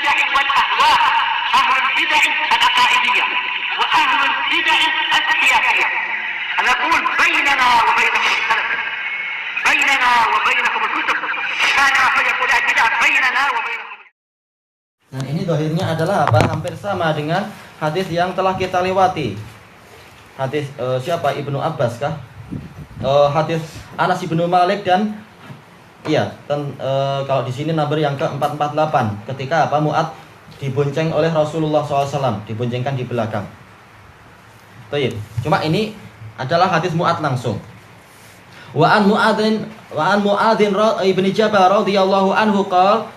البدع والأهواء، أهل البدع العقائدية وأهل البدع السياسية. نقول بيننا وبينكم السلف، بيننا وبينكم الكتب، كان فيقول البدع بيننا وبينكم. Dan ini dohirnya adalah apa? Hampir sama dengan hadis yang telah kita lewati. Hadis siapa? Ibnu Abbas kah? Hadis Anas ibnu Malik dan kalau di sini nomor yang ke-448 ketika apa? Mu'ad dibonceng oleh Rasulullah SAW, diboncengkan di belakang. Baik. Cuma ini adalah hadis Mu'ad langsung. Wa an Mu'adzin ibni Jabal radhiyallahu anhu qala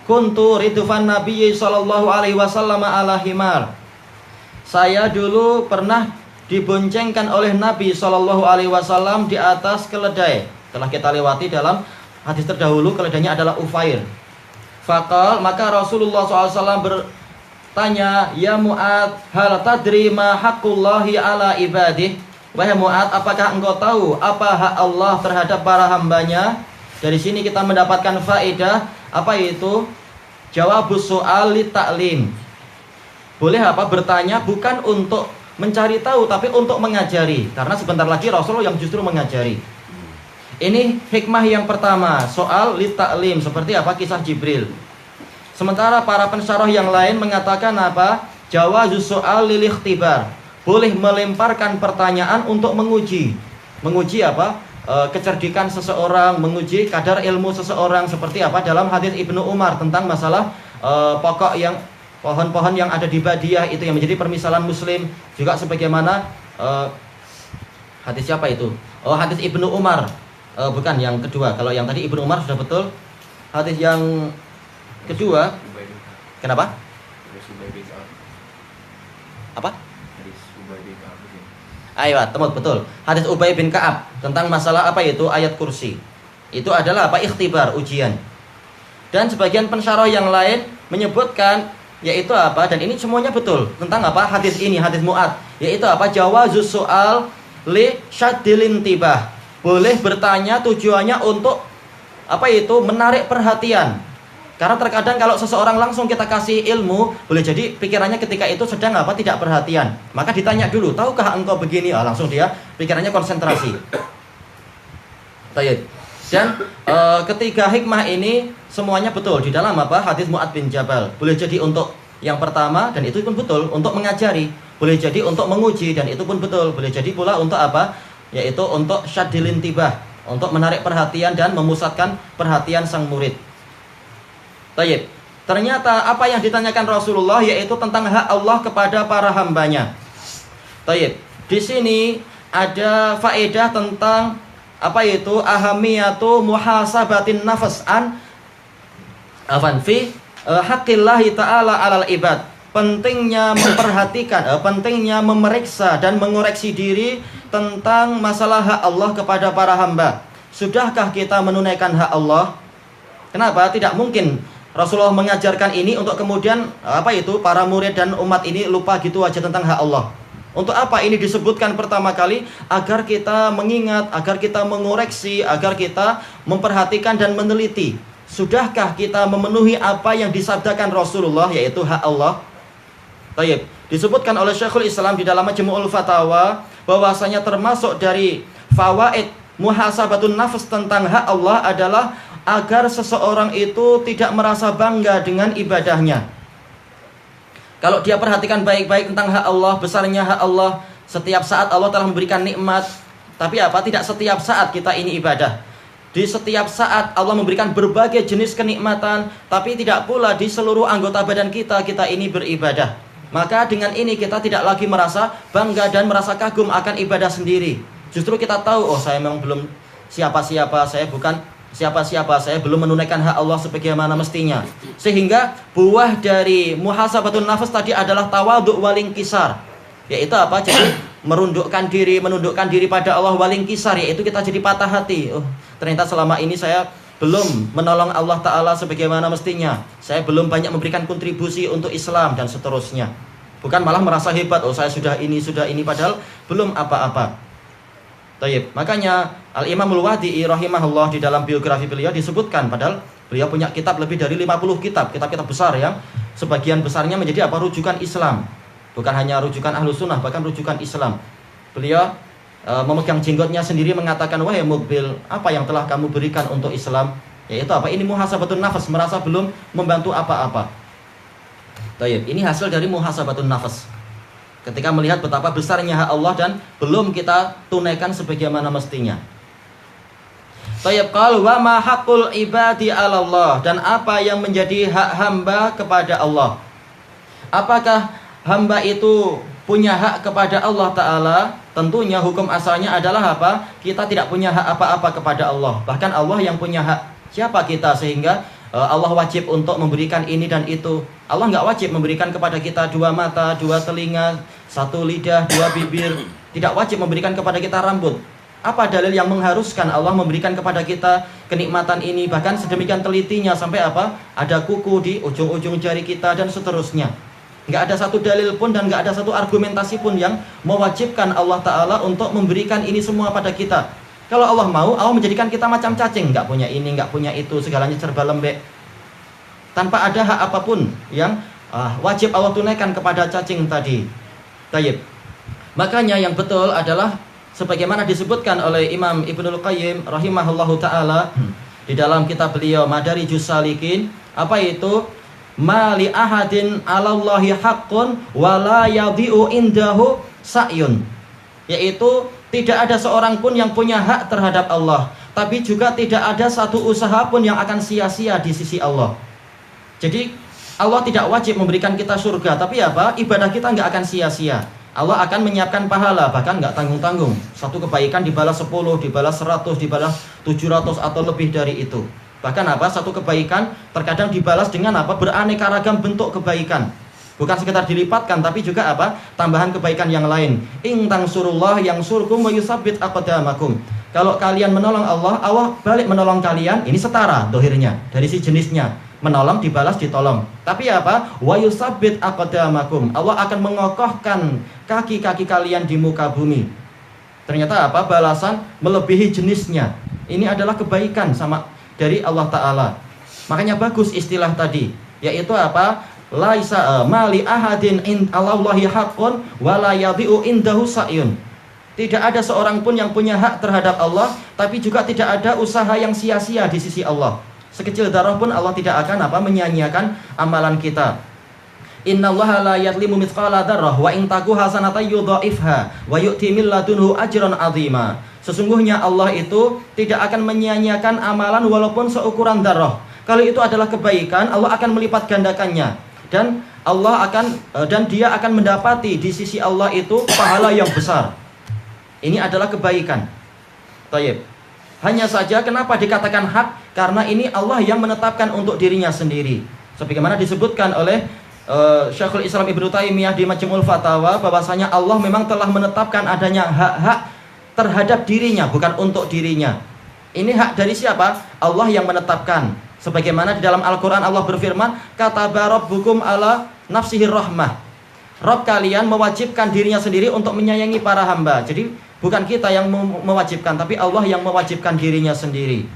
kuntu ridfan Nabi sallallahu alaihi wasallam ala himar. Saya dulu pernah diboncengkan oleh Nabi sallallahu alaihi wasallam di atas keledai. Telah kita lewati dalam hadis terdahulu, keledainya adalah Ufair. Faqal, maka Rasulullah SAW bertanya, "Ya Mu'ad, hal tadri ma haqqullahi ala ibadih?" Wahai Mu'ad, apakah engkau tahu apa hak Allah terhadap para hambanya? Dari sini kita mendapatkan faedah apa itu? Jawabus soal li ta'lim. Boleh apa? Bertanya bukan untuk mencari tahu tapi untuk mengajari. Karena sebentar lagi Rasulullah yang justru mengajari. Ini hikmah yang pertama, soal li ta'lim, seperti apa kisah Jibril. Sementara para pensyarah yang lain mengatakan apa? Jawazus soal lil ikhtibar. Boleh melemparkan pertanyaan untuk menguji. Menguji apa? Kecerdikan seseorang, menguji kadar ilmu seseorang, seperti apa dalam hadis Ibnu Umar tentang masalah pokok yang pohon-pohon yang ada di Badiah itu yang menjadi permisalan muslim. Juga sebagaimana hadis siapa itu? Hadis Ibnu Umar. Bukan yang kedua. Kalau yang tadi Ibnu Umar sudah betul. Hadis yang kedua. Kenapa? Apa? Ayo, temut betul. Hadis Ubay bin Ka'ab tentang masalah apa itu ayat kursi. Itu adalah apa? Ikhtibar, ujian. Dan sebagian pensyarah yang lain menyebutkan yaitu apa? Dan ini semuanya betul tentang apa? Hadis ini, hadis Mu'ad, yaitu apa? Jawazus soal li syaddil intibah. Boleh bertanya tujuannya untuk apa itu? Menarik perhatian. Karena terkadang kalau seseorang langsung kita kasih ilmu, boleh jadi pikirannya ketika itu sedang apa? Tidak perhatian. Maka ditanya dulu, tahukah engkau begini? Langsung dia pikirannya konsentrasi. Baik. Dan ketiga hikmah ini semuanya betul di dalam apa? Hadis Mu'ad bin Jabal. Boleh jadi untuk yang pertama, dan itu pun betul untuk mengajari. Boleh jadi untuk menguji, dan itu pun betul. Boleh jadi pula untuk apa? Yaitu untuk syaddil intibah, untuk menarik perhatian dan memusatkan perhatian sang murid. Tayyib. Ternyata apa yang ditanyakan Rasulullah yaitu tentang hak Allah kepada para hambanya. Tayyib. Di sini ada faedah tentang apa itu? Ahamiyatu muhasabatin nafas fi haqqillahi ta'ala 'alal ibad. Pentingnya memperhatikan, pentingnya memeriksa dan mengoreksi diri tentang masalah hak Allah kepada para hamba. Sudahkah kita menunaikan hak Allah? Kenapa? Tidak mungkin Rasulullah mengajarkan ini untuk kemudian apa itu para murid dan umat ini lupa gitu aja tentang hak Allah. Untuk apa ini disebutkan pertama kali? Agar kita mengingat, agar kita mengoreksi, agar kita memperhatikan dan meneliti. Sudahkah kita memenuhi apa yang disabdakan Rasulullah yaitu hak Allah? Baik. Disebutkan oleh Syekhul Islam di dalam Majmu'ul Fatawa bahwasanya termasuk dari fawaid muhasabatun nafs tentang hak Allah adalah agar seseorang itu tidak merasa bangga dengan ibadahnya. Kalau dia perhatikan baik-baik tentang hak Allah, besarnya hak Allah, setiap saat Allah telah memberikan nikmat. Tapi apa? Tidak setiap saat kita ini ibadah. Di setiap saat Allah memberikan berbagai jenis kenikmatan, tapi tidak pula di seluruh anggota badan kita ini beribadah. Maka dengan ini kita tidak lagi merasa bangga dan merasa kagum akan ibadah sendiri. Justru kita tahu, saya memang belum siapa-siapa, saya bukan siapa-siapa, saya belum menunaikan hak Allah sebagaimana mestinya. Sehingga buah dari muhasabatun nafs tadi adalah tawadhu wal inkisar. Yaitu apa? Jadi menundukkan diri pada Allah, wal inkisar, yaitu kita jadi patah hati. Ternyata selama ini saya belum menolong Allah Ta'ala sebagaimana mestinya. Saya belum banyak memberikan kontribusi untuk Islam dan seterusnya. Bukan malah merasa hebat, saya sudah ini, padahal belum apa-apa. Tayyib. Makanya Al-Imamul Wadi'i rahimahullah di dalam biografi beliau disebutkan, padahal beliau punya kitab lebih dari 50 kitab besar yang sebagian besarnya menjadi apa? Rujukan Islam. Bukan hanya rujukan Ahlus Sunnah, bahkan rujukan Islam. Beliau memegang jenggotnya sendiri mengatakan, wahai Muqbil, apa yang telah kamu berikan untuk Islam? Yaitu apa? Ini muhasabatun nafas, merasa belum membantu apa-apa. Tayyib, ini hasil dari muhasabatun nafas. Ketika melihat betapa besarnya hak Allah dan belum kita tunaikan sebagaimana mestinya. Tayyib, qal wa ma haqqul ibadi 'ala Allah, dan apa yang menjadi hak hamba kepada Allah? Apakah hamba itu punya hak kepada Allah Ta'ala? Tentunya hukum asalnya adalah apa? Kita tidak punya hak apa-apa kepada Allah. Bahkan Allah yang punya hak. Siapa kita sehingga Allah wajib untuk memberikan ini dan itu? Allah nggak wajib memberikan kepada kita 2 mata, 2 telinga, 1 lidah, 2 bibir. Tidak wajib memberikan kepada kita rambut. Apa dalil yang mengharuskan Allah memberikan kepada kita kenikmatan ini? Bahkan sedemikian telitinya sampai apa? Ada kuku di ujung-ujung jari kita dan seterusnya. Nggak ada satu dalil pun dan nggak ada satu argumentasi pun yang mewajibkan Allah Ta'ala untuk memberikan ini semua pada kita. Kalau Allah mau, Allah menjadikan kita macam cacing, nggak punya ini, nggak punya itu, segalanya serba lembek, tanpa ada hak apapun yang wajib Allah tunaikan kepada cacing tadi. Tayyib. Makanya yang betul adalah sebagaimana disebutkan oleh Imam Ibnul Qayyim rahimahullahu ta'ala di dalam kitab beliau Madarijus Salikin. Apa itu? Ma li ahadin 'alallahi haqqun wa la yadhi'u indahu sa'yun. Yaitu tidak ada seorang pun yang punya hak terhadap Allah, tapi juga tidak ada satu usaha pun yang akan sia-sia di sisi Allah. Jadi Allah tidak wajib memberikan kita surga, tapi apa? Ibadah kita nggak akan sia-sia. Allah akan menyiapkan pahala, bahkan nggak tanggung-tanggung. Satu kebaikan dibalas 10, dibalas 100, dibalas 700 atau lebih dari itu. Bahkan apa? Satu kebaikan terkadang dibalas dengan apa? Beraneka ragam bentuk kebaikan. Bukan sekedar dilipatkan, tapi juga apa? Tambahan kebaikan yang lain. In tansurullah yansurkum wa yusabbit aqdamakum. Kalau kalian menolong Allah, Allah balik menolong kalian. Ini setara dohirnya dari si jenisnya. Menolong dibalas ditolong. Tapi apa? Wa yusabbit aqdamakum. Allah akan mengokohkan kaki-kaki kalian di muka bumi. Ternyata apa? Balasan melebihi jenisnya. Ini adalah kebaikan sama dari Allah Ta'ala. Makanya bagus istilah tadi, yaitu apa? Laisa mali ahadin in Allahi haqqun wala yadhi'u indahu sa'yun. Tidak ada seorang pun yang punya hak terhadap Allah, tapi juga tidak ada usaha yang sia-sia di sisi Allah. Sekecil darah pun Allah tidak akan apa? Menyia-nyiakan amalan kita. Innallaha la yadlimu mithqala dzarrah wa in taku hasanatan yudha'ifha wa yu'ti min ladunhu ajran 'azima. Sesungguhnya Allah itu tidak akan menyia-nyiakan amalan walaupun seukuran darah. Kalau itu adalah kebaikan, Allah akan melipat gandakannya. Dan Allah akan dan dia akan mendapati di sisi Allah itu pahala yang besar. Ini adalah kebaikan. Tayyib. Hanya saja kenapa dikatakan hak? Karena ini Allah yang menetapkan untuk dirinya sendiri. Sebagaimana disebutkan oleh Syekhul Islam Ibnu Taimiyah di Majmu'ul Fatawa, bahwasanya Allah memang telah menetapkan adanya hak-hak terhadap dirinya, bukan untuk dirinya. Ini hak dari siapa? Allah yang menetapkan. Sebagaimana di dalam Al-Quran Allah berfirman, kataba rabbukum ala nafsihi rahmah. Rabb kalian mewajibkan dirinya sendiri untuk menyayangi para hamba. Jadi bukan kita yang mewajibkan, tapi Allah yang mewajibkan dirinya sendiri.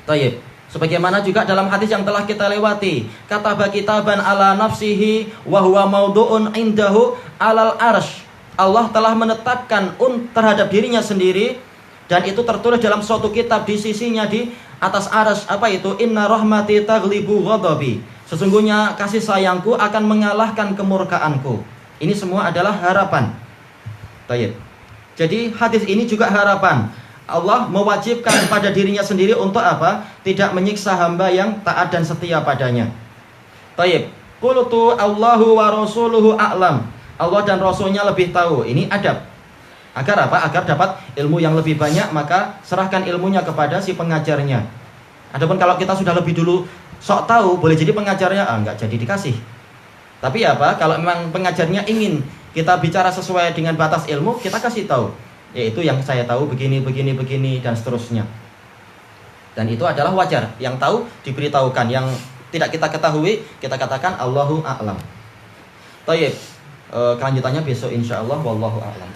Tayyib. Sebagaimana juga dalam hadis yang telah kita lewati, kataba kitaban ala nafsihi wa huwa maudu'un indahu alal arsh. Allah telah menetapkan terhadap dirinya sendiri, dan itu tertulis dalam suatu kitab di sisinya di atas arsy. Apa itu? Inna rahmati taghlibu ghadabi. Sesungguhnya kasih sayangku akan mengalahkan kemurkaanku. Ini semua adalah harapan. Baik. Jadi hadis ini juga harapan. Allah mewajibkan pada dirinya sendiri untuk apa? Tidak menyiksa hamba yang taat dan setia padanya. Baik. Qultu Allahu wa rasuluhu a'lam. Allah dan Rasulnya lebih tahu. Ini adab. Agar apa? Agar dapat ilmu yang lebih banyak, maka serahkan ilmunya kepada si pengajarnya. Adapun kalau kita sudah lebih dulu sok tahu, boleh jadi pengajarnya enggak jadi dikasih. Tapi apa? Kalau memang pengajarnya ingin kita bicara sesuai dengan batas ilmu, kita kasih tahu. Yaitu yang saya tahu begini, begini, begini, dan seterusnya. Dan itu adalah wajar. Yang tahu diberitahukan, yang tidak kita ketahui, kita katakan Allahu a'lam. Tayyib. Kelanjutannya besok insyaallah, wallahu a'lam.